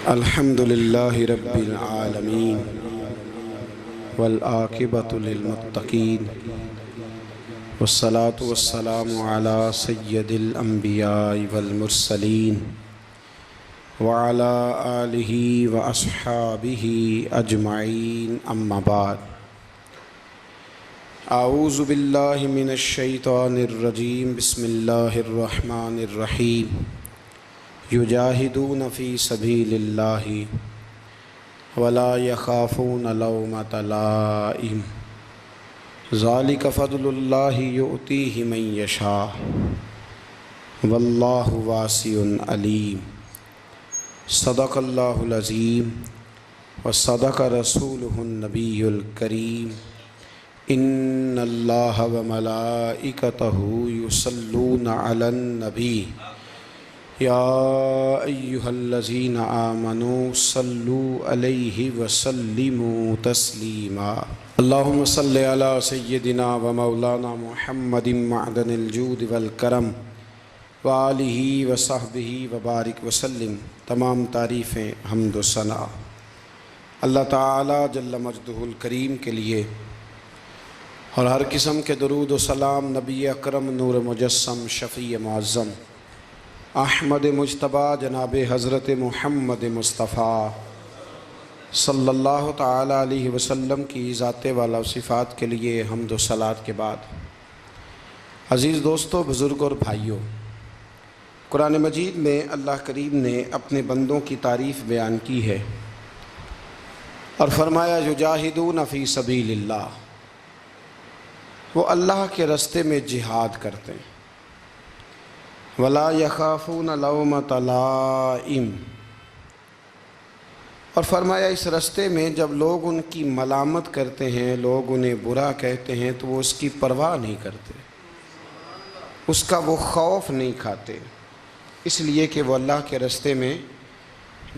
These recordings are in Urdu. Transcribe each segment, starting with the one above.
الحمد للہ رب العالمین والعاقبۃ للمتقین والصلاة والسلام علی سید الانبیاء والمرسلین وعلی آلہ واصحابہ اجمعین اما بعد اعوذ باللہ من الشیطان الرجیم بسم اللہ الرحمن الرحیم یجاہدون فی سبیل اللہ ولا یخافون لومۃ لائم ذالک فضل اللہ یؤتیہ من یشاء واللہ واسع علیم صدق اللہ العظیم وصدق رسولہ النبی الکریم ان اللہ وملائکتہ یصلون علی النبی یا ایہا الذین آمنوا صلوا علیہ وسلموا تسلیما اللہم صلی علی سیدنا و مولانا محمد معدن الجود والکرم وآلہ وصحبہ وبارک وسلم۔ تمام تعریفیں حمد و ثنا اللہ تعالی جل مجدہ الکریم کے لیے، اور ہر قسم کے درود و سلام نبی اکرم نور مجسم شفیع معظم احمد مجتبی جناب حضرت محمد مصطفیٰ صلی اللہ تعالی علیہ وسلم کی ذات والا صفات کے لیے حمد و صلات کے بعد، عزیز دوستو، بزرگ اور بھائیوں، قرآن مجید میں اللہ کریم نے اپنے بندوں کی تعریف بیان کی ہے اور فرمایا یجاہدون فی سبیل اللہ، وہ اللہ کے راستے میں جہاد کرتے ہیں، ولا یخافون لومۃ لائم، اور فرمایا اس راستے میں جب لوگ ان کی ملامت کرتے ہیں، لوگ انہیں برا کہتے ہیں تو وہ اس کی پرواہ نہیں کرتے، اس کا وہ خوف نہیں کھاتے، اس لیے کہ وہ اللہ کے راستے میں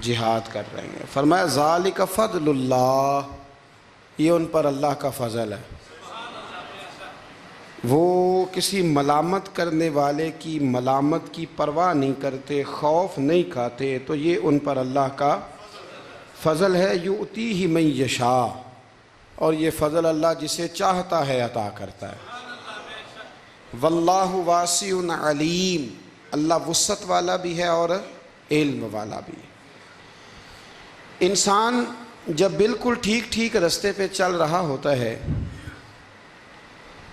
جہاد کر رہے ہیں۔ فرمایا ذالک فضل اللہ، یہ ان پر اللہ کا فضل ہے، وہ کسی ملامت کرنے والے کی ملامت کی پرواہ نہیں کرتے، خوف نہیں کھاتے، تو یہ ان پر اللہ کا فضل ہے۔ یؤتیہ من یشاء، اور یہ فضل اللہ جسے چاہتا ہے عطا کرتا ہے۔ واللہ واسع علیم، اللہ وسعت والا بھی ہے اور علم والا بھی۔ انسان جب بالکل ٹھیک راستے پہ چل رہا ہوتا ہے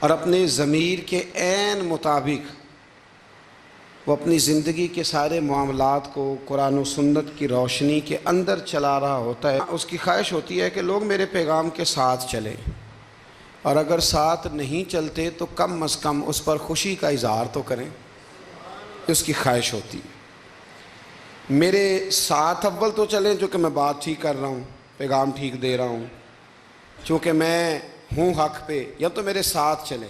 اور اپنے ضمیر کے عین مطابق وہ اپنی زندگی کے سارے معاملات کو قرآن و سنت کی روشنی کے اندر چلا رہا ہوتا ہے، اس کی خواہش ہوتی ہے کہ لوگ میرے پیغام کے ساتھ چلیں، اور اگر ساتھ نہیں چلتے تو کم از کم اس پر خوشی کا اظہار تو کریں، اس کی خواہش ہوتی ہے۔ میرے ساتھ اول تو چلیں چونکہ میں بات ٹھیک کر رہا ہوں، پیغام ٹھیک دے رہا ہوں، چونکہ میں ہوں حق پہ، یا تو میرے ساتھ چلیں۔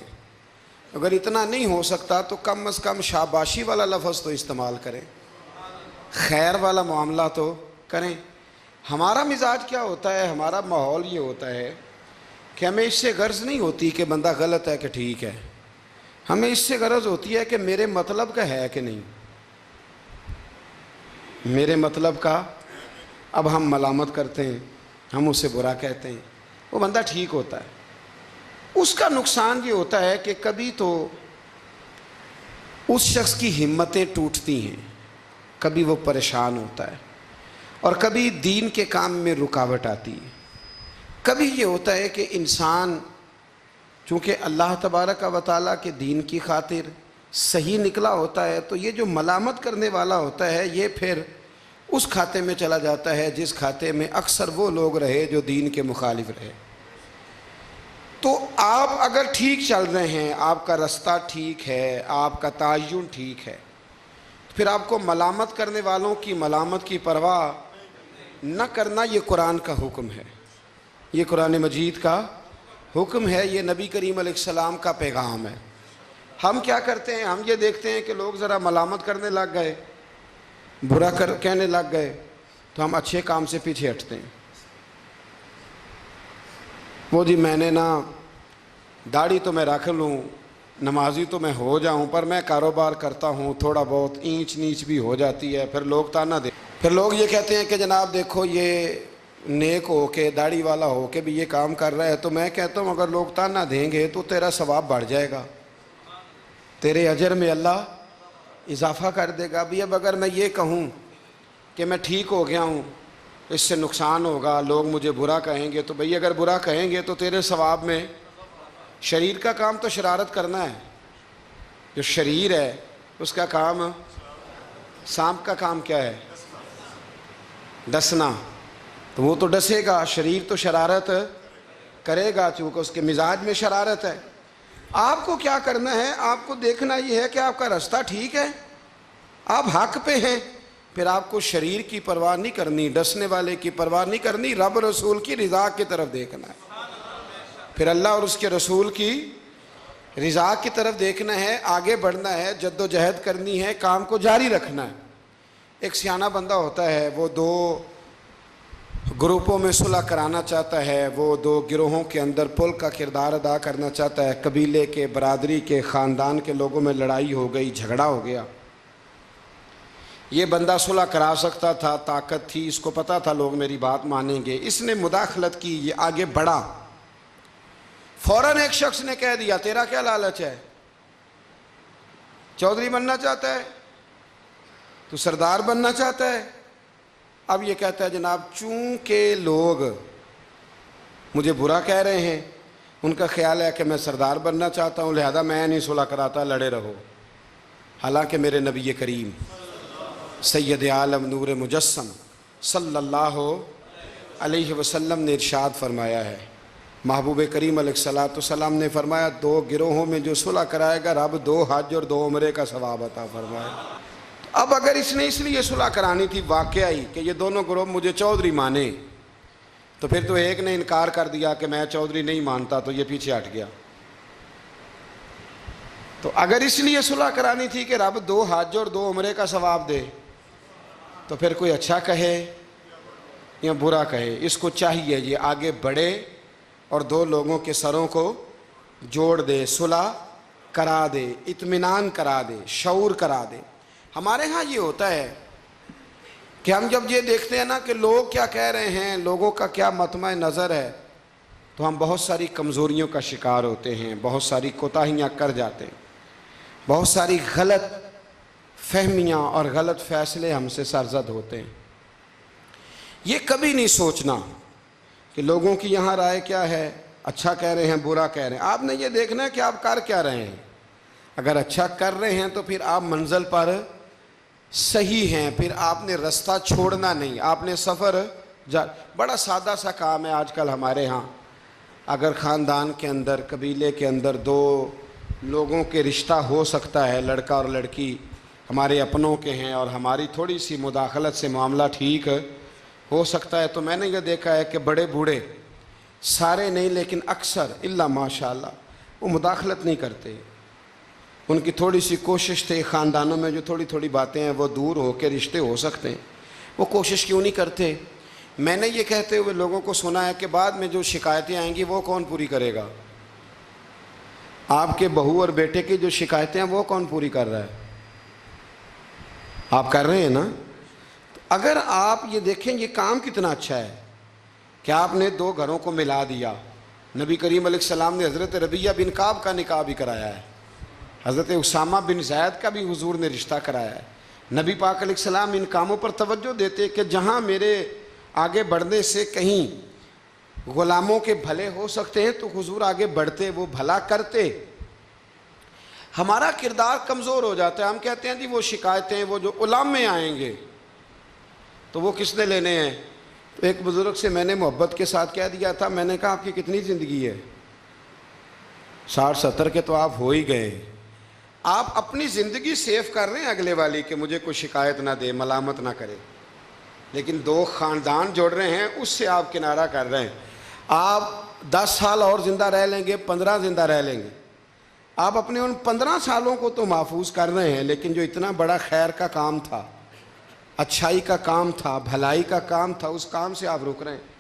اگر اتنا نہیں ہو سکتا تو کم از کم شاباشی والا لفظ تو استعمال کریں، خیر والا معاملہ تو کریں۔ ہمارا مزاج کیا ہوتا ہے، ہمارا ماحول یہ ہوتا ہے کہ ہمیں اس سے غرض نہیں ہوتی کہ بندہ غلط ہے کہ ٹھیک ہے، ہمیں اس سے غرض ہوتی ہے کہ میرے مطلب کا ہے کہ نہیں، میرے مطلب کا۔ اب ہم ملامت کرتے ہیں، ہم اسے برا کہتے ہیں، وہ بندہ ٹھیک ہوتا ہے، اس کا نقصان یہ ہوتا ہے کہ کبھی تو اس شخص کی ہمتیں ٹوٹتی ہیں، کبھی وہ پریشان ہوتا ہے، اور کبھی دین کے کام میں رکاوٹ آتی ہے۔ کبھی یہ ہوتا ہے کہ انسان چونکہ اللہ تبارک و تعالیٰ کے دین کی خاطر صحیح نکلا ہوتا ہے، تو یہ جو ملامت کرنے والا ہوتا ہے یہ پھر اس کھاتے میں چلا جاتا ہے جس کھاتے میں اکثر وہ لوگ رہے جو دین کے مخالف رہے۔ تو آپ اگر ٹھیک چل رہے ہیں، آپ کا راستہ ٹھیک ہے، آپ کا تعین ٹھیک ہے، پھر آپ کو ملامت کرنے والوں کی ملامت کی پرواہ نہ کرنا، یہ قرآن کا حکم ہے، یہ قرآن مجید کا حکم ہے، یہ نبی کریم علیہ السلام کا پیغام ہے۔ ہم کیا کرتے ہیں، ہم یہ دیکھتے ہیں کہ لوگ ذرا ملامت کرنے لگ گئے، برا کہنے لگ گئے، تو ہم اچھے کام سے پیچھے ہٹتے ہیں۔ وہ جی میں نے نا داڑھی تو میں رکھ لوں، نمازی تو میں ہو جاؤں، پر میں کاروبار کرتا ہوں، تھوڑا بہت اینچ نیچ بھی ہو جاتی ہے، پھر لوگ تانا دے۔ پھر لوگ یہ کہتے ہیں کہ جناب دیکھو یہ نیک ہو کے داڑھی والا ہو کے بھی یہ کام کر رہا ہے، تو میں کہتا ہوں اگر لوگ تانا دیں گے تو تیرا ثواب بڑھ جائے گا، تیرے اجر میں اللہ اضافہ کر دے گا۔ بھی اب اگر میں یہ کہوں کہ میں ٹھیک ہو گیا ہوں، اس سے نقصان ہوگا، لوگ مجھے برا کہیں گے، تو بھئی اگر برا کہیں گے تو تیرے ثواب میں، شریر کا کام تو شرارت کرنا ہے، جو شریر ہے اس کا کام، سانپ کا کام کیا ہے؟ ڈسنا، تو وہ تو ڈسے گا، شریر تو شرارت کرے گا چونکہ اس کے مزاج میں شرارت ہے۔ آپ کو کیا کرنا ہے؟ آپ کو دیکھنا یہ ہے کہ آپ کا راستہ ٹھیک ہے، آپ حق پہ ہیں، پھر آپ کو شریر کی پرواہ نہیں کرنی، ڈسنے والے کی پرواہ نہیں کرنی، رب رسول کی رضا کی طرف دیکھنا ہے، پھر اللہ اور اس کے رسول کی رضا کی طرف دیکھنا ہے، آگے بڑھنا ہے، جد و جہد کرنی ہے، کام کو جاری رکھنا ہے۔ ایک سیانہ بندہ ہوتا ہے، وہ دو گروپوں میں صلح کرانا چاہتا ہے، وہ دو گروہوں کے اندر پل کا کردار ادا کرنا چاہتا ہے، قبیلے کے، برادری کے، خاندان کے لوگوں میں لڑائی ہو گئی، جھگڑا ہو گیا۔ یہ بندہ صلح کرا سکتا تھا، طاقت تھی، اس کو پتا تھا لوگ میری بات مانیں گے، اس نے مداخلت کی، یہ آگے بڑھا، فوراً ایک شخص نے کہہ دیا تیرا کیا لالچ ہے؟ چودھری بننا چاہتا ہے؟ تو سردار بننا چاہتا ہے؟ اب یہ کہتا ہے جناب چونکہ لوگ مجھے برا کہہ رہے ہیں، ان کا خیال ہے کہ میں سردار بننا چاہتا ہوں، لہذا میں نہیں صلح کراتا، لڑے رہو۔ حالانکہ میرے نبی کریم سید عالم نور مجسم صلی اللہ علیہ وسلم نے ارشاد فرمایا ہے، محبوب کریم علیہ الصلوۃ والسلام نے فرمایا دو گروہوں میں جو صلح کرائے گا رب 2 حج اور 2 عمرے کا ثواب عطا فرمائے۔ اب اگر اس نے اس لیے صلح کرانی تھی واقعی کہ یہ دونوں گروہ مجھے چودھری مانے، تو پھر تو ایک نے انکار کر دیا کہ میں چودھری نہیں مانتا، تو یہ پیچھے ہٹ گیا۔ تو اگر اس لیے صلح کرانی تھی کہ رب 2 حج اور 2 عمرے کا ثواب دے، تو پھر کوئی اچھا کہے یا برا کہے، اس کو چاہیے یہ آگے بڑھے اور 2 لوگوں کے سروں کو جوڑ دے، صلح کرا دے، اطمینان کرا دے، شعور کرا دے۔ ہمارے ہاں یہ ہوتا ہے کہ ہم جب یہ دیکھتے ہیں نا کہ لوگ کیا کہہ رہے ہیں، لوگوں کا کیا مطمع نظر ہے، تو ہم بہت ساری کمزوریوں کا شکار ہوتے ہیں، بہت ساری کوتاہیاں کر جاتے ہیں، بہت ساری غلط فہمیاں اور غلط فیصلے ہم سے سرزد ہوتے ہیں۔ یہ کبھی نہیں سوچنا کہ لوگوں کی یہاں رائے کیا ہے، اچھا کہہ رہے ہیں، برا کہہ رہے ہیں۔ آپ نے یہ دیکھنا ہے کہ آپ کر کیا رہے ہیں۔ اگر اچھا کر رہے ہیں تو پھر آپ منزل پر صحیح ہیں، پھر آپ نے رستہ چھوڑنا نہیں، آپ نے سفر بڑا سادہ سا کام ہے آج کل ہمارے ہاں۔ اگر خاندان کے اندر، قبیلے کے اندر 2 لوگوں کے رشتہ ہو سکتا ہے، لڑکا اور لڑکی ہمارے اپنوں کے ہیں، اور ہماری تھوڑی سی مداخلت سے معاملہ ٹھیک ہو سکتا ہے، تو میں نے یہ دیکھا ہے کہ بڑے بوڑھے، سارے نہیں لیکن اکثر الا ماشاءاللہ، وہ مداخلت نہیں کرتے۔ ان کی تھوڑی سی کوشش تھے، خاندانوں میں جو تھوڑی تھوڑی باتیں ہیں وہ دور ہو کے رشتے ہو سکتے ہیں، وہ کوشش کیوں نہیں کرتے؟ میں نے یہ کہتے ہوئے لوگوں کو سنا ہے کہ بعد میں جو شکایتیں آئیں گی وہ کون پوری کرے گا؟ آپ کے بہو اور بیٹے کی جو شکایتیں ہیں وہ کون پوری کر رہا ہے؟ آپ کر رہے ہیں نا؟ اگر آپ یہ دیکھیں یہ کام کتنا اچھا ہے کہ آپ نے 2 گھروں کو ملا دیا۔ نبی کریم علیہ السلام نے حضرت ربیہ بن کعب کا نکاح بھی کرایا ہے، حضرت اسامہ بن زید کا بھی حضور نے رشتہ کرایا ہے۔ نبی پاک علیہ السلام ان کاموں پر توجہ دیتے کہ جہاں میرے آگے بڑھنے سے کہیں غلاموں کے بھلے ہو سکتے ہیں تو حضور آگے بڑھتے، وہ بھلا کرتے۔ ہمارا کردار کمزور ہو جاتا ہے، ہم کہتے ہیں جی وہ شکایتیں، وہ جو علماء آئیں گے تو وہ کس نے لینے ہیں؟ تو ایک بزرگ سے میں نے محبت کے ساتھ کہہ دیا تھا، میں نے کہا آپ کی کتنی زندگی ہے؟ 60-70 کے تو آپ ہو ہی گئے۔ آپ اپنی زندگی سیف کر رہے ہیں اگلے والی کہ مجھے کوئی شکایت نہ دے، ملامت نہ کرے، لیکن 2 خاندان جوڑ رہے ہیں، اس سے آپ کنارہ کر رہے ہیں۔ آپ 10 سال اور زندہ رہ لیں گے، 15 زندہ رہ لیں گے، آپ اپنے ان 15 سالوں کو تو محفوظ کر رہے ہیں، لیکن جو اتنا بڑا خیر کا کام تھا، اچھائی کا کام تھا، بھلائی کا کام تھا، اس کام سے آپ رک رہے ہیں۔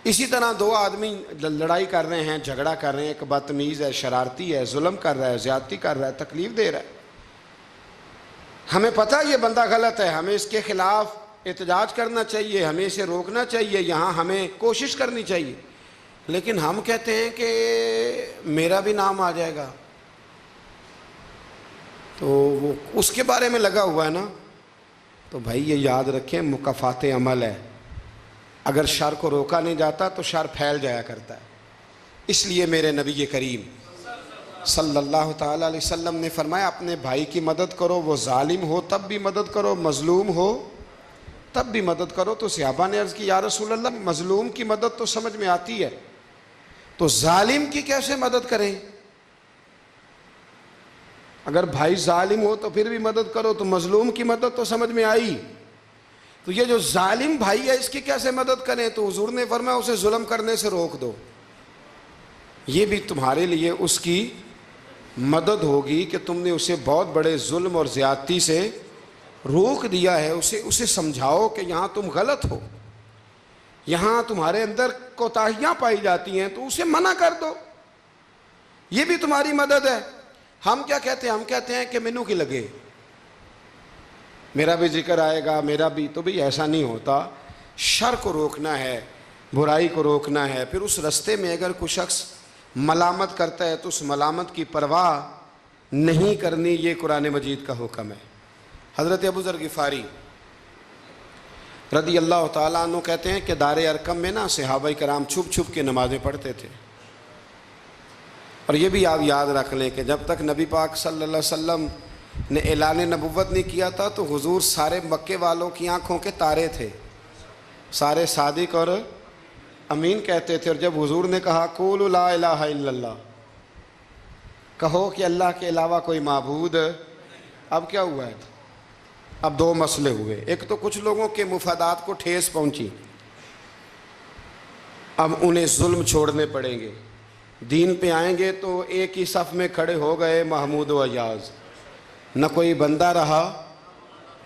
اسی طرح 2 آدمی لڑائی کر رہے ہیں، جھگڑا کر رہے ہیں، ایک بدتمیز ہے، شرارتی ہے، ظلم کر رہا ہے، زیادتی کر رہا ہے، تکلیف دے رہا ہے، ہمیں پتہ یہ بندہ غلط ہے، ہمیں اس کے خلاف احتجاج کرنا چاہیے، ہمیں اسے روکنا چاہیے، یہاں ہمیں کوشش کرنی چاہیے، لیکن ہم کہتے ہیں کہ میرا بھی نام آ جائے گا، تو وہ اس کے بارے میں لگا ہوا ہے نا. تو بھائی یہ یاد رکھیں، مکافات عمل ہے. اگر شر کو روکا نہیں جاتا تو شر پھیل جایا کرتا ہے. اس لیے میرے نبی کریم صلی اللہ تعالیٰ علیہ وسلم نے فرمایا اپنے بھائی کی مدد کرو، وہ ظالم ہو تب بھی مدد کرو، مظلوم ہو تب بھی مدد کرو. تو صحابہ نے عرض کی یا رسول اللہ مظلوم کی مدد تو سمجھ میں آتی ہے، تو ظالم کی کیسے مدد کریں؟ اگر بھائی ظالم ہو تو پھر بھی مدد کرو، تو مظلوم کی مدد تو سمجھ میں آئی، تو یہ جو ظالم بھائی ہے اس کی کیسے مدد کریں؟ تو حضور نے فرمایا اسے ظلم کرنے سے روک دو. یہ بھی تمہارے لیے اس کی مدد ہوگی کہ تم نے اسے بہت بڑے ظلم اور زیادتی سے روک دیا ہے. اسے سمجھاؤ کہ یہاں تم غلط ہو، یہاں تمہارے اندر کوتاہیاں پائی جاتی ہیں، تو اسے منع کر دو. یہ بھی تمہاری مدد ہے. ہم کیا کہتے ہیں؟ ہم کہتے ہیں کہ مینوں کی لگے، میرا بھی ذکر آئے گا، میرا بھی. تو بھی ایسا نہیں ہوتا. شر کو روکنا ہے، برائی کو روکنا ہے. پھر اس رستے میں اگر کوئی شخص ملامت کرتا ہے تو اس ملامت کی پرواہ نہیں کرنی. یہ قرآن مجید کا حکم ہے. حضرت ابو ذر غفاری رضی اللہ تعالیٰ عنہ کہتے ہیں کہ دار ارقم میں نا صحابہ کرام چھپ چھپ کے نمازیں پڑھتے تھے. اور یہ بھی آپ یاد رکھ لیں کہ جب تک نبی پاک صلی اللہ علیہ وسلم نے اعلان نبوت نہیں کیا تھا تو حضور سارے مکے والوں کی آنکھوں کے تارے تھے، سارے صادق اور امین کہتے تھے. اور جب حضور نے کہا قولوا لا الہ الا اللہ، کہو کہ اللہ کے علاوہ کوئی معبود، اب کیا ہوا ہے؟ اب دو مسئلے ہوئے. ایک تو کچھ لوگوں کے مفادات کو ٹھیس پہنچی، اب انہیں ظلم چھوڑنے پڑیں گے. دین پہ آئیں گے تو ایک ہی صف میں کھڑے ہو گئے محمود و ایاز، نہ کوئی بندہ رہا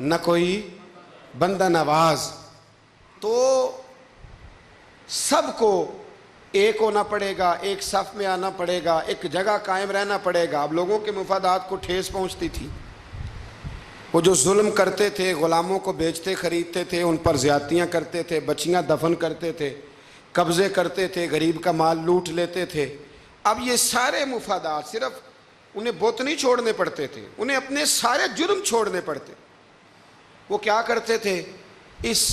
نہ کوئی بندہ نواز. تو سب کو ایک ہونا پڑے گا، ایک صف میں آنا پڑے گا، ایک جگہ قائم رہنا پڑے گا. اب لوگوں کے مفادات کو ٹھیس پہنچتی تھی. وہ جو ظلم کرتے تھے، غلاموں کو بیچتے خریدتے تھے، ان پر زیادتیاں کرتے تھے، بچیاں دفن کرتے تھے، قبضے کرتے تھے، غریب کا مال لوٹ لیتے تھے. اب یہ سارے مفادات صرف انہیں بت نہیں چھوڑنے پڑتے تھے، انہیں اپنے سارے جرم چھوڑنے پڑتے. وہ کیا کرتے تھے؟ اس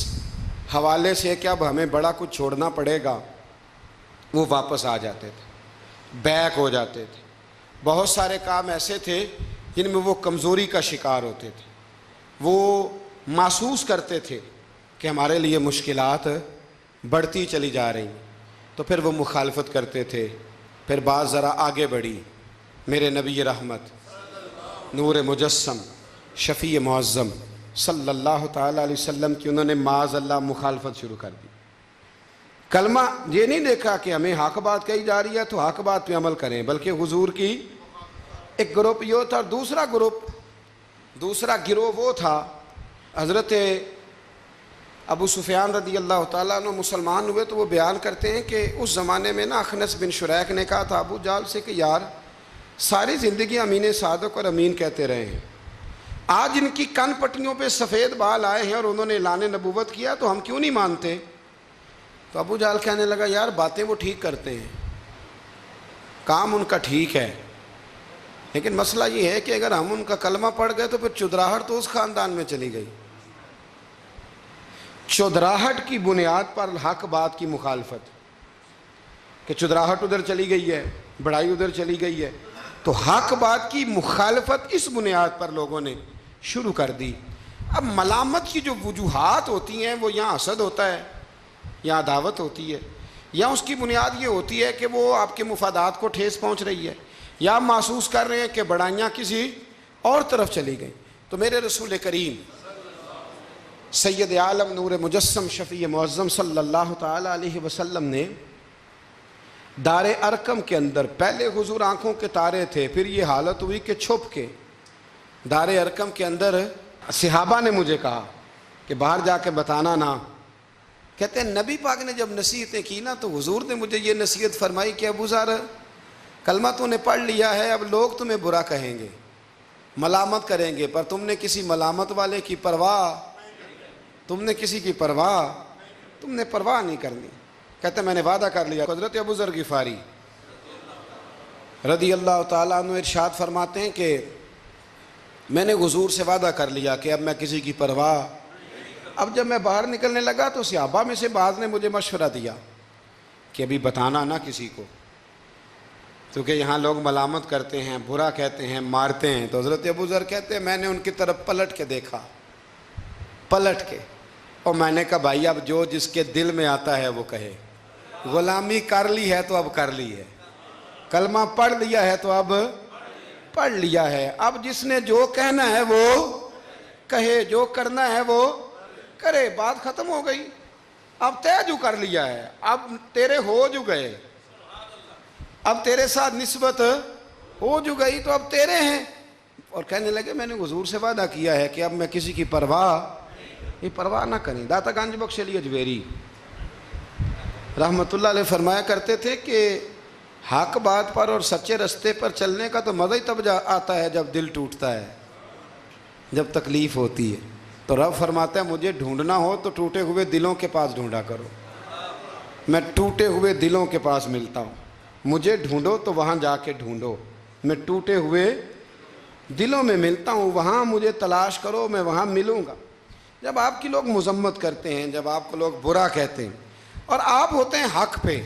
حوالے سے کہ اب ہمیں بڑا کچھ چھوڑنا پڑے گا، وہ واپس آ جاتے تھے، بیک ہو جاتے تھے. بہت سارے کام ایسے تھے جن میں وہ کمزوری کا شکار ہوتے تھے. وہ محسوس کرتے تھے کہ ہمارے لیے مشکلات بڑھتی چلی جا رہی، تو پھر وہ مخالفت کرتے تھے. پھر بات ذرا آگے بڑھی. میرے نبی رحمت نور مجسم شفیع معظم صلی اللہ تعالیٰ علیہ وسلم کی انہوں نے معاذ اللہ مخالفت شروع کر دی. کلمہ یہ نہیں دیکھا کہ ہمیں حق بات کہی جا رہی ہے تو حق بات پہ عمل کریں، بلکہ حضور کی ایک گروپ یہ تھا. اور دوسرا گروہ وہ تھا حضرت ابو سفیان رضی اللہ تعالیٰ عنہ مسلمان ہوئے تو وہ بیان کرتے ہیں کہ اس زمانے میں نا اخنس بن شریک نے کہا تھا ابو جہل سے کہ یار ساری زندگی امین صادق اور امین کہتے رہے ہیں، آج ان کی کن پٹیوں پہ سفید بال آئے ہیں اور انہوں نے اعلان نبوت کیا تو ہم کیوں نہیں مانتے؟ تو ابو جہل کہنے لگا یار باتیں وہ ٹھیک کرتے ہیں، کام ان کا ٹھیک ہے، لیکن مسئلہ یہ ہے کہ اگر ہم ان کا کلمہ پڑھ گئے تو پھر چودراہٹ تو اس خاندان میں چلی گئی. چودراہٹ کی بنیاد پر حق بات کی مخالفت، کہ چودراہٹ ادھر چلی گئی ہے، بڑائی ادھر چلی گئی ہے، تو حق بات کی مخالفت اس بنیاد پر لوگوں نے شروع کر دی. اب ملامت کی جو وجوہات ہوتی ہیں وہ یہاں حسد ہوتا ہے، یہاں عداوت ہوتی ہے، یا اس کی بنیاد یہ ہوتی ہے کہ وہ آپ کے مفادات کو ٹھیس پہنچ رہی ہے، یا محسوس کر رہے ہیں کہ بڑائیاں کسی اور طرف چلی گئیں. تو میرے رسول کریم سید عالم نور مجسم شفیع معظم صلی اللہ تعالیٰ علیہ وسلم نے دار ارقم کے اندر پہلے حضور آنکھوں کے تارے تھے، پھر یہ حالت ہوئی کہ چھپ کے دار ارقم کے اندر صحابہ نے مجھے کہا کہ باہر جا کے بتانا نہ. کہتے ہیں نبی پاک نے جب نصیحتیں کی نا تو حضور نے مجھے یہ نصیحت فرمائی کہ ابو ذر کلمہ تو نے پڑھ لیا ہے، اب لوگ تمہیں برا کہیں گے، ملامت کریں گے، پر تم نے کسی ملامت والے کی پرواہ تم نے کسی کی پرواہ، تم نے پرواہ نہیں کرنی. کہتے میں نے وعدہ کر لیا. حضرت ابو ذر غفاری رضی اللہ تعالیٰ عنہ ارشاد فرماتے ہیں کہ میں نے حضور سے وعدہ کر لیا کہ اب میں کسی کی پرواہ. اب جب میں باہر نکلنے لگا تو صحابہ میں سے بعض نے مجھے مشورہ دیا کہ ابھی بتانا نہ کسی کو، کیونکہ یہاں لوگ ملامت کرتے ہیں، برا کہتے ہیں، مارتے ہیں. تو حضرت ابو ذر کہتے ہیں میں نے ان کی طرف پلٹ کے دیکھا، پلٹ کے، اور میں نے کہا بھائی اب جو جس کے دل میں آتا ہے وہ کہے. غلامی کر لی ہے تو اب کر لی ہے، کلمہ پڑھ لیا ہے تو اب پڑھ لیا ہے. اب جس نے جو کہنا ہے وہ کہے، جو کرنا ہے وہ کرے. بات ختم ہو گئی. اب طے جو کر لیا ہے، اب تیرے ہو جو گئے، اب تیرے ساتھ نسبت ہو جو گئی تو اب تیرے ہیں. اور کہنے لگے میں نے حضور سے وعدہ کیا ہے کہ اب میں کسی کی پرواہ نہ کریں. داتا گنج بخش علی اجویری رحمۃ اللہ علیہ فرمایا کرتے تھے کہ حق بات پر اور سچے رستے پر چلنے کا تو مزہ ہی تب آتا ہے جب دل ٹوٹتا ہے، جب تکلیف ہوتی ہے. تو رب فرماتا ہے مجھے ڈھونڈنا ہو تو ٹوٹے ہوئے دلوں کے پاس ڈھونڈا کرو. میں ٹوٹے ہوئے دلوں کے پاس ملتا ہوں. مجھے ڈھونڈو تو وہاں جا کے ڈھونڈو. میں ٹوٹے ہوئے دلوں میں ملتا ہوں، وہاں مجھے تلاش کرو، میں وہاں ملوں گا. جب آپ کی لوگ مذمت کرتے ہیں، جب آپ کو لوگ برا کہتے ہیں اور آپ ہوتے ہیں حق پہ،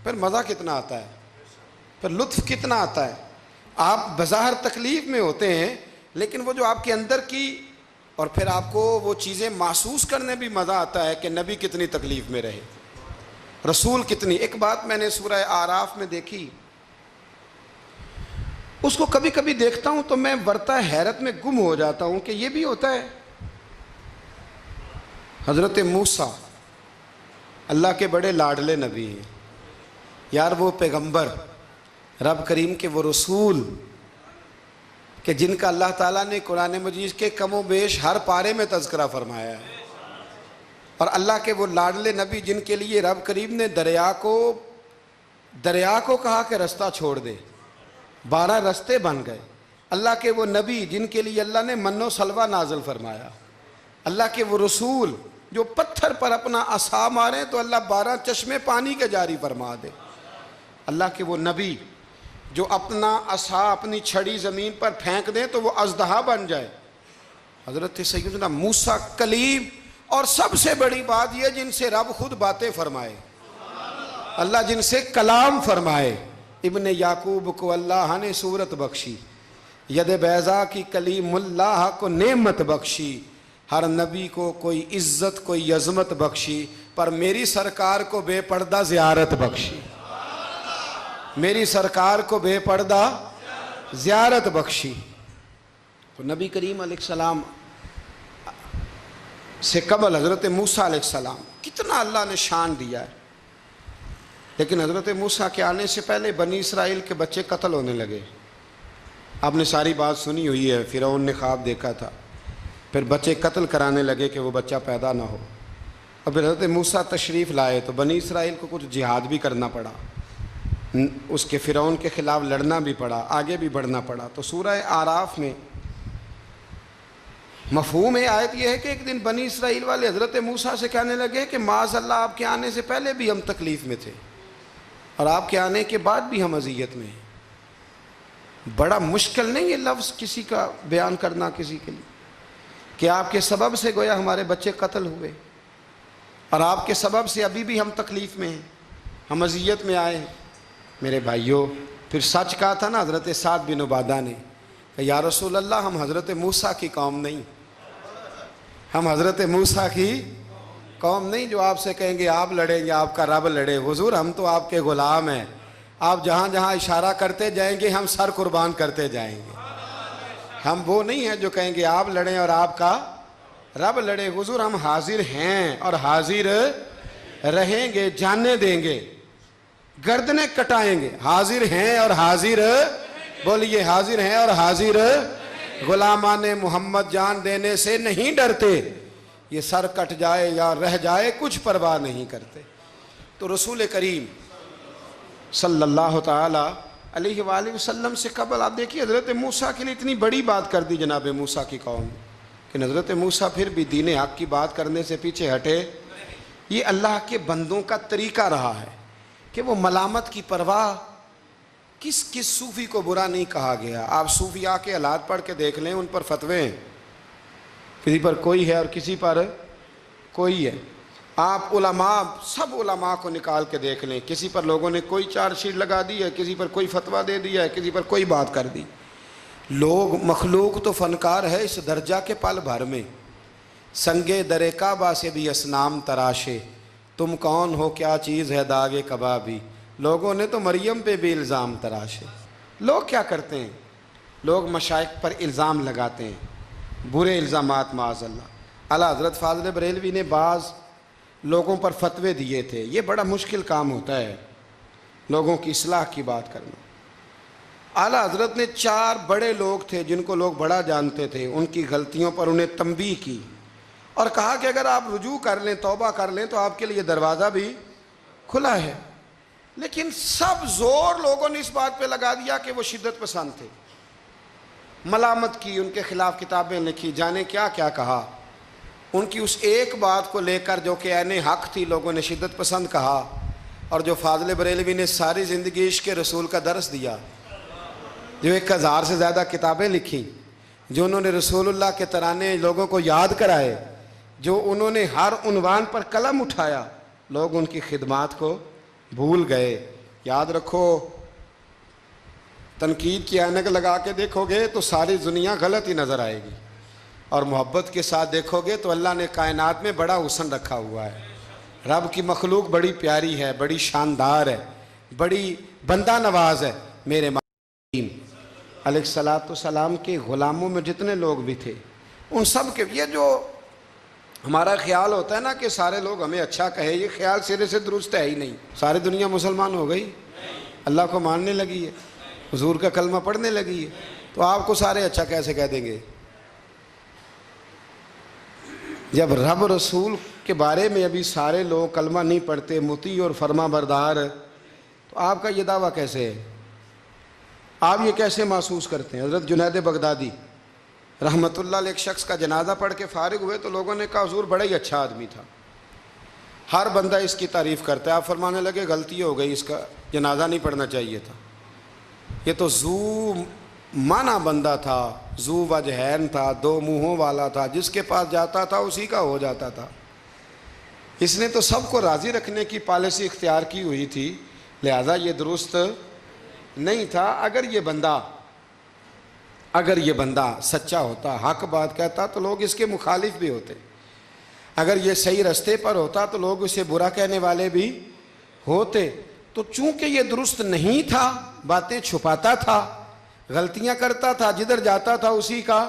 پھر مزہ کتنا آتا ہے، پھر لطف کتنا آتا ہے. آپ بظاہر تکلیف میں ہوتے ہیں لیکن وہ جو آپ کے اندر کی، اور پھر آپ کو وہ چیزیں محسوس کرنے بھی مزہ آتا ہے کہ نبی کتنی تکلیف میں رہے، رسول کتنی. ایک بات میں نے سورہ اعراف میں دیکھی، اس کو کبھی کبھی دیکھتا ہوں تو میں ورطہ حیرت میں گم ہو جاتا ہوں کہ یہ بھی ہوتا ہے. حضرت موسیٰ اللہ کے بڑے لاڈلے نبی ہیں یار، وہ پیغمبر، رب کریم کے وہ رسول کہ جن کا اللہ تعالیٰ نے قرآن مجید کے کم و بیش ہر پارے میں تذکرہ فرمایا ہے. اور اللہ کے وہ لاڈلے نبی جن کے لیے رب کریم نے دریا کو کہا کہ رستہ چھوڑ دے، 12 رستے بن گئے. اللہ کے وہ نبی جن کے لیے اللہ نے من و سلوہ نازل فرمایا. اللہ کے وہ رسول جو پتھر پر اپنا عصا مارے تو اللہ 12 چشمے پانی کے جاری فرما دے. اللہ کے وہ نبی جو اپنا عصا، اپنی چھڑی زمین پر پھینک دیں تو وہ اژدہا بن جائے. حضرت سیدنا موسیٰ کلیم، اور سب سے بڑی بات یہ جن سے رب خود باتیں فرمائے، اللہ جن سے کلام فرمائے. ابن یعقوب کو اللہ نے صورت بخشی، ید بیضا کی کلیم اللہ کو نعمت بخشی. ہر نبی کو کوئی عزت، کوئی عظمت بخشی، پر میری سرکار کو بے پردہ زیارت بخشی. میری سرکار کو بے پردہ زیارت بخشی. تو نبی کریم علیہ السلام سے قبل حضرت موسیٰ علیہ السلام کتنا اللہ نے شان دیا ہے. لیکن حضرت موسیٰ کے آنے سے پہلے بنی اسرائیل کے بچے قتل ہونے لگے. آپ نے ساری بات سنی ہوئی ہے، فرعون نے خواب دیکھا تھا، پھر بچے قتل کرانے لگے کہ وہ بچہ پیدا نہ ہو. اور پھر حضرت موسیٰ تشریف لائے تو بنی اسرائیل کو کچھ جہاد بھی کرنا پڑا، اس کے فرعون کے خلاف لڑنا بھی پڑا، آگے بھی بڑھنا پڑا. تو سورہ اعراف میں مفہوم آیت یہ ہے کہ ایک دن بنی اسرائیل والے حضرت موسیٰ سے کہنے لگے کہ معاذ اللہ آپ کے آنے سے پہلے بھی ہم تکلیف میں تھے اور آپ کے آنے کے بعد بھی ہم اذیت میں ہیں. بڑا مشکل نہیں یہ لفظ کسی کا بیان کرنا کسی کے لیے کہ آپ کے سبب سے گویا ہمارے بچے قتل ہوئے اور آپ کے سبب سے ابھی بھی ہم تکلیف میں ہیں، ہم اذیت میں آئے ہیں. میرے بھائیوں، پھر سچ کہا تھا نا حضرت سعد بن عبادہ نے کہ یا رسول اللہ ہم حضرت موسیٰ کی قوم نہیں، ہم حضرت موسیٰ کی قوم نہیں جو آپ سے کہیں گے آپ لڑیں یا آپ کا رب لڑے. حضور ہم تو آپ کے غلام ہیں، آپ جہاں جہاں اشارہ کرتے جائیں گے ہم سر قربان کرتے جائیں گے. ہم وہ نہیں ہیں جو کہیں گے آپ لڑیں اور آپ کا رب لڑے. حضور ہم حاضر ہیں اور حاضر رہیں گے، جاننے دیں گے، گردنیں کٹائیں گے. حاضر ہیں اور حاضر، بولیے حاضر ہیں اور حاضر. غلامان محمد جان دینے سے نہیں ڈرتے، یہ سر کٹ جائے یا رہ جائے کچھ پرواہ نہیں کرتے. تو رسول کریم صلی اللہ تعالی علیہ وآلہ وسلم سے قبل آپ دیکھیے حضرت موسیٰ کے لیے اتنی بڑی بات کر دی جناب موسیٰ کی قوم کہ حضرت موسیٰ پھر بھی دین حق کی بات کرنے سے پیچھے ہٹے۔ یہ اللہ کے بندوں کا طریقہ رہا ہے کہ وہ ملامت کی پرواہ، کس صوفی کو برا نہیں کہا گیا۔ آپ صوفیاء کے حالات پڑھ کے دیکھ لیں، ان پر فتوے ہیں، کسی پر کوئی ہے اور کسی پر کوئی ہے۔ آپ علماء، سب علماء کو نکال کے دیکھ لیں، کسی پر لوگوں نے کوئی چارج شیٹ لگا دی ہے، کسی پر کوئی فتویٰ دے دیا ہے، کسی پر کوئی بات کر دی۔ لوگ، مخلوق تو فنکار ہے اس درجہ کے پل بھر میں، سنگے در کعبہ سے بھی اصنام تراشے، تم کون ہو کیا چیز ہے داغ کبابی۔ لوگوں نے تو مریم پہ بھی الزام تراشے۔ لوگ کیا کرتے ہیں؟ لوگ مشائخ پر الزام لگاتے ہیں، برے الزامات معاذ اللہ۔ اعلیٰ حضرت فاضل بریلوی نے بعض لوگوں پر فتوے دیے تھے۔ یہ بڑا مشکل کام ہوتا ہے، لوگوں کی اصلاح کی بات کرنا۔ اعلیٰ حضرت نے 4 بڑے لوگ تھے جن کو لوگ بڑا جانتے تھے، ان کی غلطیوں پر انہیں تنبیہ کی اور کہا کہ اگر آپ رجوع کر لیں، توبہ کر لیں تو آپ کے لیے دروازہ بھی کھلا ہے۔ لیکن سب زور لوگوں نے اس بات پہ لگا دیا کہ وہ شدت پسند تھے، ملامت کی، ان کے خلاف کتابیں لکھی، جانے کیا کیا کہا۔ ان کی اس ایک بات کو لے کر جو کہ عین حق تھی، لوگوں نے شدت پسند کہا، اور جو فاضل بریلوی نے ساری زندگی عشق رسول کا درس دیا، جو 1000 سے زیادہ کتابیں لکھی، جو انہوں نے رسول اللہ کے ترانے لوگوں کو یاد کرائے، جو انہوں نے ہر عنوان پر قلم اٹھایا، لوگ ان کی خدمات کو بھول گئے۔ یاد رکھو، تنقید کی اینک لگا کے دیکھو گے تو ساری دنیا غلط ہی نظر آئے گی، اور محبت کے ساتھ دیکھو گے تو اللہ نے کائنات میں بڑا حسن رکھا ہوا ہے۔ رب کی مخلوق بڑی پیاری ہے، بڑی شاندار ہے، بڑی بندہ نواز ہے۔ میرے معلم علیہ السلام کے غلاموں میں جتنے لوگ بھی تھے، ان سب کے، یہ جو ہمارا خیال ہوتا ہے نا کہ سارے لوگ ہمیں اچھا کہے، یہ خیال سرے سے درست ہے ہی نہیں۔ ساری دنیا مسلمان ہو گئی، اللہ کو ماننے لگی ہے، حضور کا کلمہ پڑھنے لگی ہے، تو آپ کو سارے اچھا کیسے کہہ دیں گے؟ جب رب رسول کے بارے میں ابھی سارے لوگ کلمہ نہیں پڑھتے، مطیع اور فرما بردار، تو آپ کا یہ دعویٰ کیسے ہے؟ آپ یہ کیسے محسوس کرتے ہیں؟ حضرت جنید بغدادی رحمۃ اللہ علیہ ایک شخص کا جنازہ پڑھ کے فارغ ہوئے تو لوگوں نے کہا حضور بڑا ہی اچھا آدمی تھا، ہر بندہ اس کی تعریف کرتا ہے۔ آپ فرمانے لگے غلطی ہو گئی، اس کا جنازہ نہیں پڑھنا چاہیے تھا، یہ تو ذو معنی بندہ تھا، ذو وجہین تھا، 2 منہوں والا تھا، جس کے پاس جاتا تھا اسی کا ہو جاتا تھا۔ اس نے تو سب کو راضی رکھنے کی پالیسی اختیار کی ہوئی تھی، لہذا یہ درست نہیں تھا۔ اگر یہ بندہ سچا ہوتا، حق بات کہتا، تو لوگ اس کے مخالف بھی ہوتے۔ اگر یہ صحیح رستے پر ہوتا تو لوگ اسے برا کہنے والے بھی ہوتے۔ تو چونکہ یہ درست نہیں تھا، باتیں چھپاتا تھا، غلطیاں کرتا تھا، جدھر جاتا تھا اسی کا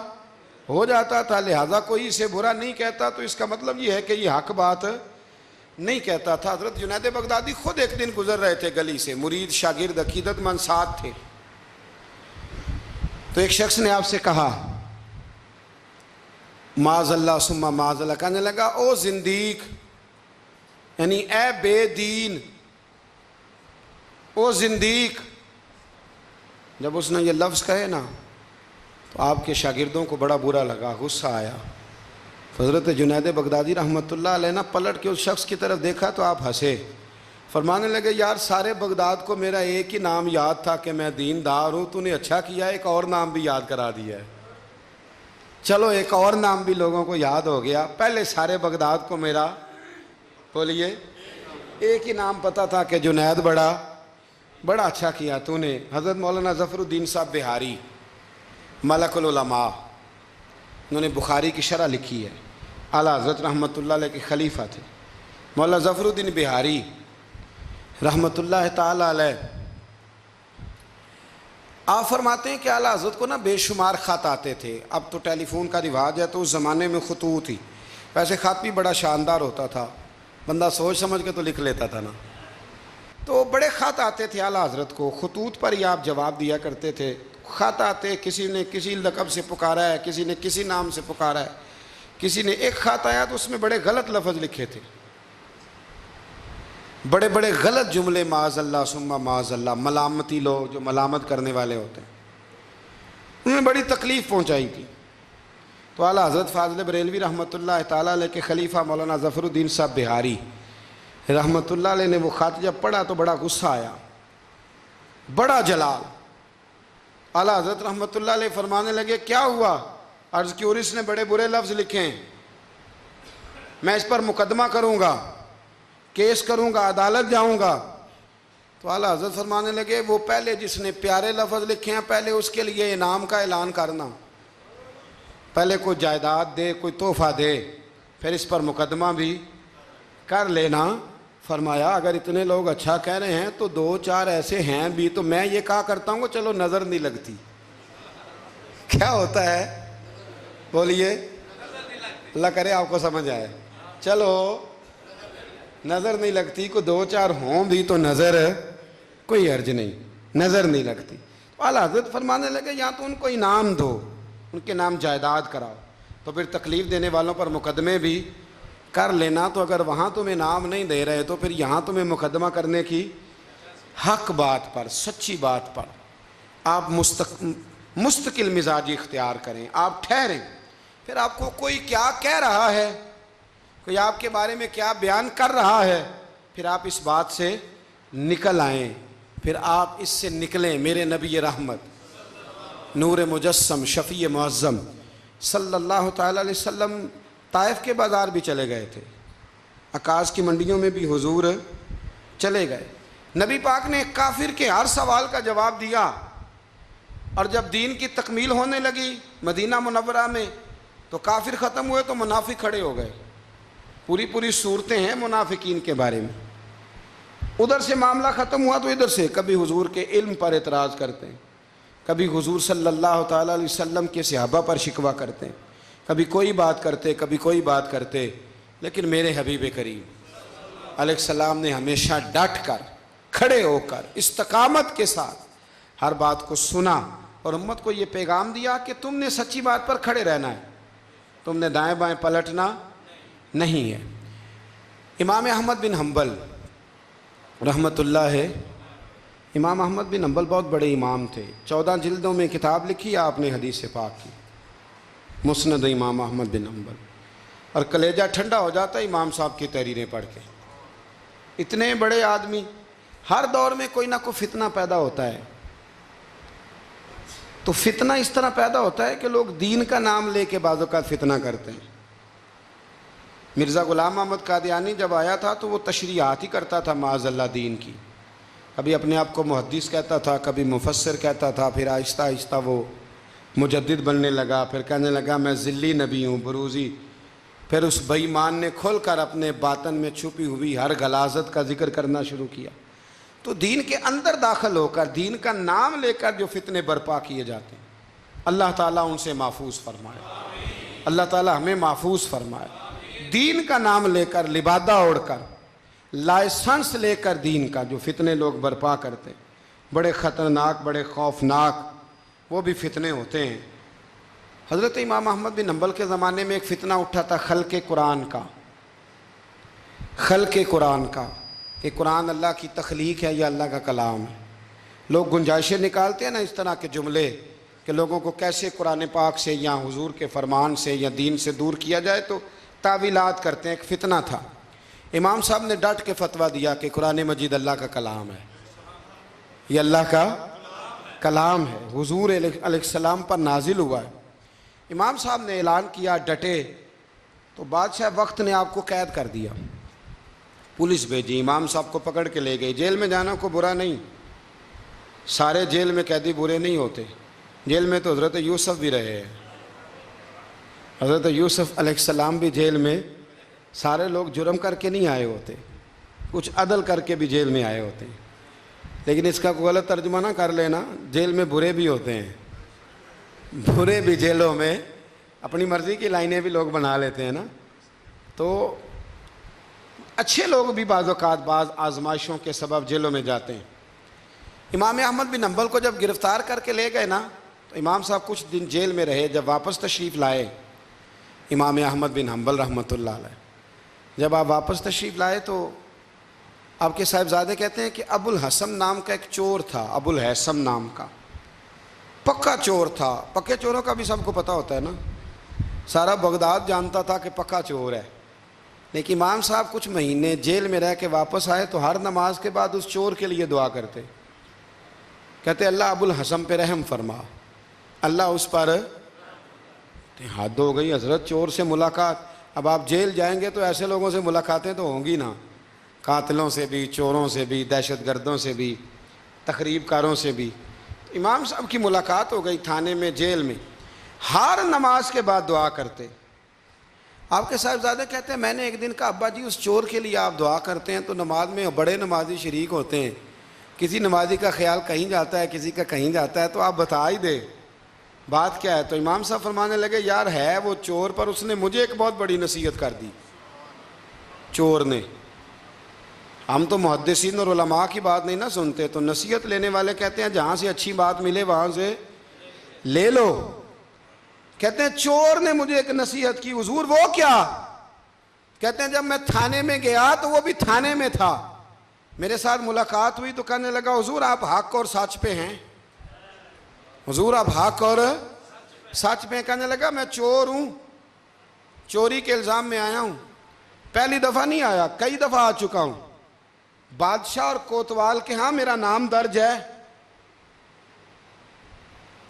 ہو جاتا تھا، لہذا کوئی اسے برا نہیں کہتا، تو اس کا مطلب یہ ہے کہ یہ حق بات نہیں کہتا تھا۔ حضرت جنید بغدادی خود ایک دن گزر رہے تھے گلی سے، مرید شاگرد عقیدت مند ساتھ تھے، تو ایک شخص نے آپ سے کہا معاذ اللہ ثم معاذ اللہ، کہنے لگا او زندیق، یعنی اے بے دین، او زندیق۔ جب اس نے یہ لفظ کہے نا تو آپ کے شاگردوں کو بڑا برا لگا، غصہ آیا۔ حضرت جنید بغدادی رحمۃ اللہ علیہ نے پلٹ کے اس شخص کی طرف دیکھا تو آپ ہنسے، فرمانے لگے یار سارے بغداد کو میرا ایک ہی نام یاد تھا کہ میں دیندار ہوں، تو نے اچھا کیا ایک اور نام بھی یاد کرا دیا ہے۔ چلو ایک اور نام بھی لوگوں کو یاد ہو گیا، پہلے سارے بغداد کو میرا، بولیے، ایک ہی نام پتہ تھا کہ جنید بڑا اچھا کیا تو نے۔ حضرت مولانا ظفر الدین صاحب بہاری ملک العلماء، انہوں نے بخاری کی شرح لکھی ہے، اعلیٰ حضرت رحمۃ اللہ علیہ کے خلیفہ تھے مولانا ظفر الدین بہاری رحمۃ اللہ تعالی علیہ۔ آپ فرماتے ہیں کہ اعلیٰ حضرت کو نا بے شمار خط آتے تھے، اب تو ٹیلی فون کا رواج ہے تو اس زمانے میں خطوط ہی، ویسے خط بھی بڑا شاندار ہوتا تھا، بندہ سوچ سمجھ کے تو لکھ لیتا تھا نا، تو بڑے خط آتے تھے اعلیٰ حضرت کو، خطوط پر ہی آپ جواب دیا کرتے تھے۔ خط آتے، کسی نے کسی لقب سے پکارا ہے، کسی نے کسی نام سے پکارا ہے، کسی نے ایک خط آیا تو اس میں بڑے غلط لفظ لکھے تھے، بڑے بڑے غلط جملے، معاذ اللہ ثم معاذ اللہ، ملامتی لوگ جو ملامت کرنے والے ہوتے ہیں، انہوں نے بڑی تکلیف پہنچائی تھی۔ تو اعلیٰ حضرت فاضل بریلوی رحمۃ اللہ تعالیٰ علیہ کے خلیفہ مولانا ظفر الدین صاحب بہاری رحمۃ اللہ علیہ نے وہ خط جب پڑھا تو بڑا غصہ آیا، بڑا جلال۔ اعلیٰ حضرت رحمۃ اللہ علیہ فرمانے لگے کیا ہوا؟ عرض کی اور اس نے بڑے برے لفظ لکھے ہیں، میں اس پر مقدمہ کروں گا، کیس کروں گا، عدالت جاؤں گا۔ تو اعلیٰ حضرت فرمانے لگے وہ پہلے جس نے پیارے لفظ لکھے ہیں پہلے اس کے لیے انعام کا اعلان کرنا، پہلے کوئی جائیداد دے، کوئی تحفہ دے، پھر اس پر مقدمہ بھی کر لینا۔ فرمایا اگر اتنے لوگ اچھا کہہ رہے ہیں تو 2-4 ایسے ہیں بھی، تو میں یہ کہا کرتا ہوں کہ چلو نظر نہیں لگتی۔ کیا ہوتا ہے؟ بولیے، اللہ کرے آپ کو سمجھ آئے۔ چلو نظر نہیں لگتی، کو 2-4 ہوں بھی تو نظر کوئی حرج نہیں، نظر نہیں لگتی۔ اعلیٰ حضرت فرمانے لگے یا تو ان کو انعام دو، ان کے نام جائیداد کراؤ، تو پھر تکلیف دینے والوں پر مقدمے بھی کر لینا۔ تو اگر وہاں تمہیں انعام نہیں دے رہے تو پھر یہاں تمہیں مقدمہ کرنے کی حق بات پر، سچی بات پر آپ مستقل مزاجی اختیار کریں، آپ ٹھہریں۔ پھر آپ کو کوئی کیا کہہ رہا ہے، کوئی آپ کے بارے میں کیا بیان کر رہا ہے، پھر آپ اس بات سے نکل آئیں، پھر آپ اس سے نکلیں۔ میرے نبی رحمت، نور مجسم، شفیع معظم صلی اللہ تعالیٰ علیہ وسلم طائف کے بازار بھی چلے گئے تھے، عکاظ کی منڈیوں میں بھی حضور چلے گئے۔ نبی پاک نے کافر کے ہر سوال کا جواب دیا، اور جب دین کی تکمیل ہونے لگی مدینہ منورہ میں تو کافر ختم ہوئے تو منافق کھڑے ہو گئے۔ پوری صورتیں ہیں منافقین کے بارے میں۔ ادھر سے معاملہ ختم ہوا تو ادھر سے کبھی حضور کے علم پر اعتراض کرتے ہیں، کبھی حضور صلی اللہ تعالیٰ علیہ وسلم کے صحابہ پر شکوہ کرتے ہیں، کبھی کوئی بات کرتے، کبھی کوئی بات کرتے۔ لیکن میرے حبیب کریم علیہ السلام نے ہمیشہ ڈٹ کر، کھڑے ہو کر، استقامت کے ساتھ ہر بات کو سنا، اور امت کو یہ پیغام دیا کہ تم نے سچی بات پر کھڑے رہنا ہے، تم نے دائیں بائیں پلٹنا نہیں ہے۔ امام احمد بن حنبل رحمۃ اللہ ہے، امام احمد بن حنبل بہت بڑے امام تھے، 14 جلدوں میں کتاب لکھی آپ نے حدیث پاک کی، مسند امام احمد بن حنبل، اور کلیجہ ٹھنڈا ہو جاتا ہے امام صاحب کی تحریریں پڑھ کے۔ اتنے بڑے آدمی، ہر دور میں کوئی نہ کوئی فتنہ پیدا ہوتا ہے، تو فتنہ اس طرح پیدا ہوتا ہے کہ لوگ دین کا نام لے کے بعض اوقات فتنہ کرتے ہیں۔ مرزا غلام احمد قادیانی جب آیا تھا تو وہ تشریحات ہی کرتا تھا معاذ اللہ دین کی، کبھی اپنے آپ کو محدث کہتا تھا، کبھی مفسر کہتا تھا، پھر آہستہ آہستہ وہ مجدد بننے لگا، پھر کہنے لگا میں ذلی نبی ہوں، بروزی۔ پھر اس بے ایمان نے کھل کر اپنے باطن میں چھپی ہوئی ہر غلاظت کا ذکر کرنا شروع کیا۔ تو دین کے اندر داخل ہو کر دین کا نام لے کر جو فتنے برپا کیے جاتے ہیں، اللہ تعالیٰ ان سے محفوظ فرمائے، اللہ تعالیٰ ہمیں محفوظ فرمائے۔ دین کا نام لے کر، لبادہ اوڑھ کر، لائسنس لے کر دین کا جو فتنے لوگ برپا کرتے ہیں، بڑے خطرناک، بڑے خوفناک وہ بھی فتنے ہوتے ہیں۔ حضرت امام احمد بن حنبل کے زمانے میں ایک فتنہ اٹھا تھا خلق قرآن کا، خلق قرآن کا، کہ قرآن اللہ کی تخلیق ہے یا اللہ کا کلام ہے۔ لوگ گنجائشیں نکالتے ہیں نا اس طرح کے جملے کہ لوگوں کو کیسے قرآن پاک سے یا حضور کے فرمان سے یا دین سے دور کیا جائے، تو تعویلات کرتے ہیں۔ ایک فتنہ تھا، امام صاحب نے ڈٹ کے فتویٰ دیا کہ قرآن مجید اللہ کا کلام ہے، یہ اللہ کا کلام ہے، حضور علیہ السلام پر نازل ہوا ہے۔ امام صاحب نے اعلان کیا، ڈٹے، تو بادشاہ وقت نے آپ کو قید کر دیا، پولیس بھیجی، امام صاحب کو پکڑ کے لے گئی۔ جیل میں جانا کو برا نہیں، سارے جیل میں قیدی برے نہیں ہوتے، جیل میں تو حضرت یوسف بھی رہے ہیں، حضرت یوسف علیہ السلام بھی جیل میں، سارے لوگ جرم کر کے نہیں آئے ہوتے، کچھ عدل کر کے بھی جیل میں آئے ہوتے ہیں۔ لیکن اس کا کوئی غلط ترجمہ نہ کر لینا، جیل میں برے بھی ہوتے ہیں، برے بھی جیلوں میں اپنی مرضی کی لائنیں بھی لوگ بنا لیتے ہیں نا، تو اچھے لوگ بھی بعض اوقات بعض آزمائشوں کے سبب جیلوں میں جاتے ہیں۔ امام احمد بن حنبل کو جب گرفتار کر کے لے گئے نا، تو امام صاحب کچھ دن جیل میں رہے، جب واپس تشریف لائے امام احمد بن حنبل رحمۃ اللہ علیہ، جب آپ واپس تشریف لائے تو آپ کے صاحبزادے کہتے ہیں کہ ابو الحسن نام کا ایک چور تھا، ابو الحسن نام کا، پکا چور تھا، پکے چوروں کا بھی سب کو پتہ ہوتا ہے نا، سارا بغداد جانتا تھا کہ پکا چور ہے، لیکن امام صاحب کچھ مہینے جیل میں رہ کے واپس آئے تو ہر نماز کے بعد اس چور کے لیے دعا کرتے، کہتے اللہ ابو الحسن پہ رحم فرما، اللہ اس پر، حد ہو گئی حضرت، چور سے ملاقات، اب آپ جیل جائیں گے تو ایسے لوگوں سے ملاقاتیں تو ہوں گی نا، قاتلوں سے بھی، چوروں سے بھی، دہشت گردوں سے بھی، تخریب کاروں سے بھی۔ امام صاحب کی ملاقات ہو گئی تھانے میں، جیل میں، ہر نماز کے بعد دعا کرتے۔ آپ کے صاحبزادے کہتے ہیں میں نے ایک دن کہا ابا جی اس چور کے لیے آپ دعا کرتے ہیں تو نماز میں بڑے نمازی شریک ہوتے ہیں، کسی نمازی کا خیال کہیں جاتا ہے، کسی کا کہیں جاتا ہے، تو آپ بتا ہی دے بات کیا ہے۔ تو امام صاحب فرمانے لگے یار ہے وہ چور، پر اس نے مجھے ایک بہت بڑی نصیحت کر دی چور نے۔ ہم تو محدثین اور علماء کی بات نہیں نہ سنتے، تو نصیحت لینے والے کہتے ہیں جہاں سے اچھی بات ملے وہاں سے لے لو۔ کہتے ہیں چور نے مجھے ایک نصیحت کی، حضور وہ کیا؟ کہتے ہیں جب میں تھانے میں گیا تو وہ بھی تھانے میں تھا، میرے ساتھ ملاقات ہوئی تو کہنے لگا حضور آپ حق اور سچ پہ ہیں، حضور آپ حق اور سچ پہ ہیں۔ کہنے لگا میں چور ہوں، چوری کے الزام میں آیا ہوں، پہلی دفعہ نہیں آیا، کئی دفعہ آ چکا ہوں، بادشاہ اور کوتوال کے ہاں میرا نام درج ہے،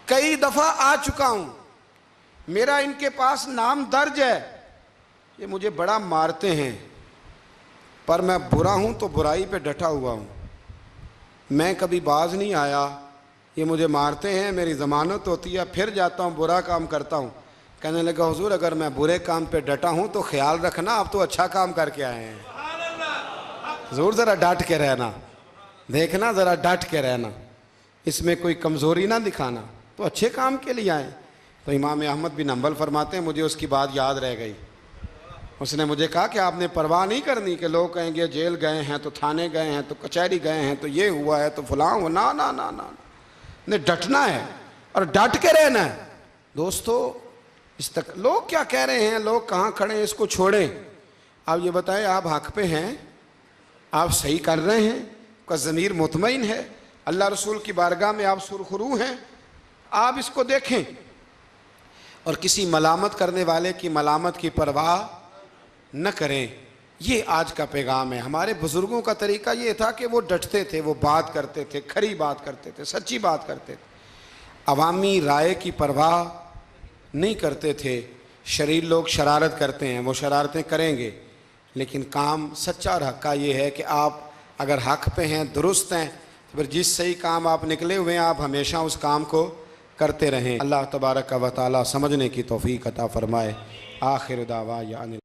کئی دفعہ آ چکا ہوں، میرا ان کے پاس نام درج ہے، یہ مجھے بڑا مارتے ہیں، پر میں برا ہوں تو برائی پہ ڈٹا ہوا ہوں، میں کبھی باز نہیں آیا، یہ مجھے مارتے ہیں، میری ضمانت ہوتی ہے، پھر جاتا ہوں برا کام کرتا ہوں۔ کہنے لگا حضور اگر میں برے کام پہ ڈٹا ہوں تو خیال رکھنا آپ تو اچھا کام کر کے آئے ہیں، حضور ذرا ڈٹ کے رہنا، دیکھنا ذرا ڈٹ کے رہنا، اس میں کوئی کمزوری نہ دکھانا، تو اچھے کام کے لیے آئے۔ تو امام احمد بن حنبل فرماتے ہیں مجھے اس کی بات یاد رہ گئی، اس نے مجھے کہا کہ آپ نے پرواہ نہیں کرنی کہ لوگ کہیں گے جیل گئے ہیں تو تھانے گئے ہیں تو کچہری گئے ہیں تو یہ ہوا ہے تو فلاں ہوا، نا نا نا نا، نے ڈٹنا ہے اور ڈٹ کے رہنا ہے۔ دوستو لوگ کیا کہہ رہے ہیں، لوگ کہاں کھڑے ہیں، اس کو چھوڑیں، آپ یہ بتائیں آپ حق پہ ہیں، آپ صحیح کر رہے ہیں، آپ کا ضمیر مطمئن ہے، اللہ رسول کی بارگاہ میں آپ سرخرو ہیں، آپ اس کو دیکھیں اور کسی ملامت کرنے والے کی ملامت کی پرواہ نہ کریں۔ یہ آج کا پیغام ہے۔ ہمارے بزرگوں کا طریقہ یہ تھا کہ وہ ڈٹتے تھے، وہ بات کرتے تھے، کھری بات کرتے تھے، سچی بات کرتے تھے، عوامی رائے کی پرواہ نہیں کرتے تھے۔ شریر لوگ شرارت کرتے ہیں، وہ شرارتیں کریں گے، لیکن کام سچا اور حق کا یہ ہے کہ آپ اگر حق پہ ہیں، درست ہیں، تو پھر جس صحیح کام آپ نکلے ہوئے ہیں آپ ہمیشہ اس کام کو کرتے رہیں۔ اللہ تبارک و تعالی سمجھنے کی توفیق عطا فرمائے۔ آخر دعوانا